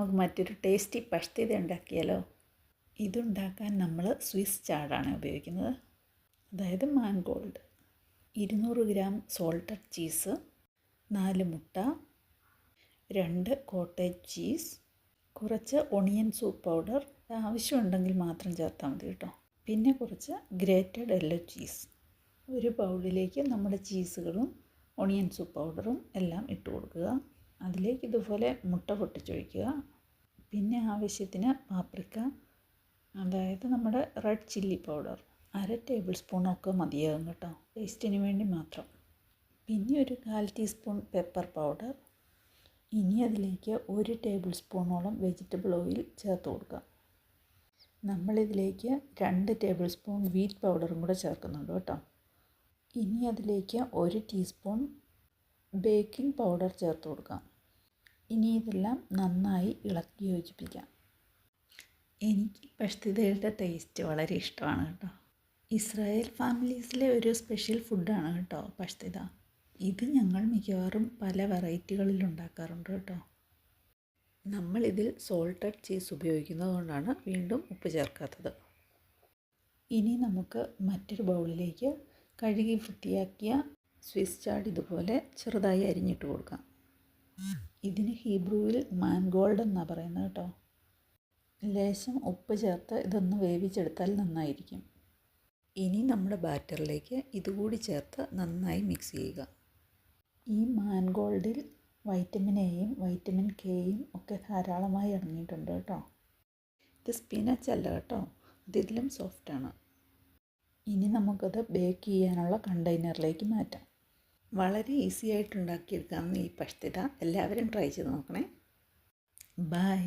നമുക്ക് മറ്റൊരു ടേസ്റ്റി പഷ്തിത ഉണ്ടാക്കിയാലോ. ഇതുണ്ടാക്കാൻ നമ്മൾ സ്വിസ് ചാർഡാണ് ഉപയോഗിക്കുന്നത്, അതായത് മാൻഗോൾഡ്. 200 ഗ്രാം സോൾട്ടഡ് ചീസ്, 4 മുട്ട, 2 കോട്ടേജ് ചീസ്, കുറച്ച് ഒണിയൻ സൂപ്പ് പൗഡർ ആവശ്യമുണ്ടെങ്കിൽ മാത്രം ചേർത്താൽ മതി കേട്ടോ. പിന്നെ കുറച്ച് ഗ്രേറ്റഡ് യെല്ലോ ചീസ്. ഒരു ബൗളിലേക്ക് നമ്മുടെ ചീസുകളും ഒണിയൻ സൂപ്പ് പൗഡറും എല്ലാം ഇട്ട് കൊടുക്കുക. അതിലേക്ക് ഇതുപോലെ മുട്ട പൊട്ടിച്ചൊഴിക്കുക. പിന്നെ ആവശ്യത്തിന് പാപ്രിക്ക, അതായത് നമ്മുടെ റെഡ് ചില്ലി പൗഡർ 1/2 ടേബിൾ സ്പൂണൊക്കെ മതിയാകും കേട്ടോ, ടേസ്റ്റിന് വേണ്ടി മാത്രം. പിന്നെ ഒരു 1/4 ടീസ്പൂൺ പെപ്പർ പൗഡർ. ഇനി അതിലേക്ക് 1 ടേബിൾ സ്പൂണോളം വെജിറ്റബിൾ ഓയിൽ ചേർത്ത് കൊടുക്കുക. നമ്മളിതിലേക്ക് 2 ടേബിൾ സ്പൂൺ വീറ്റ് പൗഡറും കൂടെ ചേർക്കുന്നുണ്ട് കേട്ടോ. ഇനി അതിലേക്ക് 1 ടീസ്പൂൺ ബേക്കിംഗ് പൗഡർ ചേർത്ത് കൊടുക്കാം. ഇനി ഇതെല്ലാം നന്നായി ഇളക്കി യോജിപ്പിക്കാം. എനിക്ക് പഷ്തിതയുടെ ടേസ്റ്റ് വളരെ ഇഷ്ടമാണ് കേട്ടോ. ഇസ്രായേൽ ഫാമിലീസിലെ ഒരു സ്പെഷ്യൽ ഫുഡാണ് കേട്ടോ പഷ്തിത. ഇത് ഞങ്ങൾ മിക്കവാറും പല വെറൈറ്റികളിൽ ഉണ്ടാക്കാറുണ്ട് കേട്ടോ. നമ്മളിതിൽ സോൾട്ടഡ് ചീസ് ഉപയോഗിക്കുന്നത് കൊണ്ടാണ് വീണ്ടും ഉപ്പ് ചേർക്കാത്തത്. ഇനി നമുക്ക് മറ്റൊരു ബൗളിലേക്ക് കഴുകി വൃത്തിയാക്കിയ സ്വിസ് ചാർഡ് ഇതുപോലെ ചെറുതായി അരിഞ്ഞിട്ട് കൊടുക്കാം. ഇതിന് ഹീബ്രുവിൽ മാൻഗോൾഡ് എന്നാണ് പറയുന്നത് കേട്ടോ. ലേശം ഉപ്പ് ചേർത്ത് ഇതൊന്ന് വേവിച്ചെടുത്താൽ നന്നായിരിക്കും. ഇനി നമ്മുടെ ബാറ്ററിലേക്ക് ഇതുകൂടി ചേർത്ത് നന്നായി മിക്സ് ചെയ്യുക. ഈ മാൻഗോൾഡിൽ വൈറ്റമിൻ എയും വൈറ്റമിൻ കെയും ഒക്കെ ധാരാളമായി അടങ്ങിയിട്ടുണ്ട് കേട്ടോ. ഇത് സ്പിനച്ച് അല്ല കേട്ടോ, ഇതിലും സോഫ്റ്റാണ്. ഇനി നമുക്കത് ബേക്ക് ചെയ്യാനുള്ള കണ്ടെയ്നറിലേക്ക് മാറ്റാം. വളരെ ഈസി ആയിട്ട് ഉണ്ടാക്കിയെടുക്കാവുന്ന ഈ പഷ്തിത എല്ലാവരും ട്രൈ ചെയ്ത് നോക്കണേ. ബൈ.